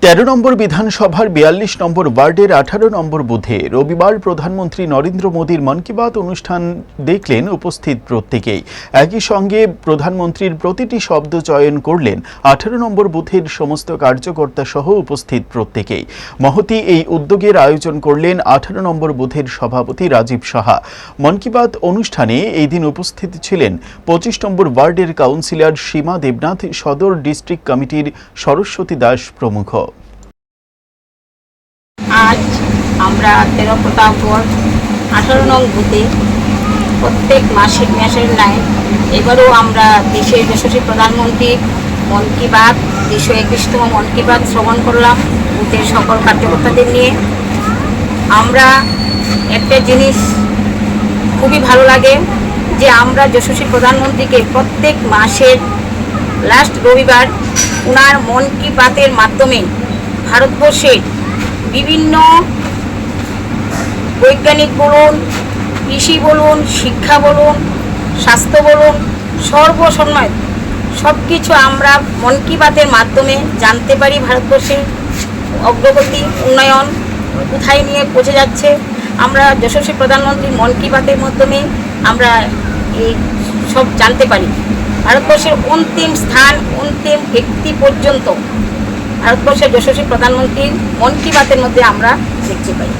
13 নম্বর বিধানসভার 42 নম্বর ওয়ার্ডের 18 নম্বর বুথে রবিবার প্রধানমন্ত্রী নরেন্দ্র মোদীর মন কি বাত অনুষ্ঠান দেখলেন উপস্থিত প্রত্যেকেই। একই সঙ্গে প্রধানমন্ত্রীর প্রতিটি শব্দ চয়ন করলেন 18 নম্বর বুথের সমস্ত কার্যকর্তা সহ উপস্থিত প্রত্যেকেই। মহতি এই উদ্যোগের আয়োজন করলেন 18 নম্বর বুথের সভাপতি রাজীব সাহা। মন কি বাত অনুষ্ঠানে এই দিন উপস্থিত ছিলেন 25 নম্বর ওয়ার্ডের কাউন্সিলর সীমা দেবনাথ, সদর ডিস্ট্রিক্ট কমিটির সরস্বতী দাস প্রমুখ। আজ আমরা 13 প্রতাপগড় 18 নং বুথে প্রত্যেক মাসের ন্যায় এবারও আমরা দেশের যশস্বী প্রধানমন্ত্রীর মন কি বাত 221তম মন কি বাত শ্রবণ করলাম বুথের সকল কার্যকর্তাদের নিয়ে। আমরা একটা জিনিস খুবই ভালো লাগে যে আমরা যশস্বী প্রধানমন্ত্রীকে প্রত্যেক মাসের লাস্ট রবিবার ওনার মন কি বাতের মাধ্যমে ভারতবর্ষের বিভিন্ন বৈজ্ঞানিক বলুন, কৃষি বলুন, শিক্ষা বলুন, স্বাস্থ্য বলুন, সর্বসময় সব কিছু আমরা মন কি বাতের মাধ্যমে জানতে পারি। ভারতবর্ষের অগ্রগতি উন্নয়ন কোথায় নিয়ে পৌঁছে যাচ্ছে আমরা যশস্বী প্রধানমন্ত্রীর মন কি বাতের মাধ্যমে আমরা এই সব জানতে পারি। ভারতবর্ষের অন্তিম স্থান, অন্তিম ব্যক্তি পর্যন্ত ভারতবর্ষের যশস্বী প্রধানমন্ত্রীর মন কি বাতের মধ্যে আমরা দেখতে পাই।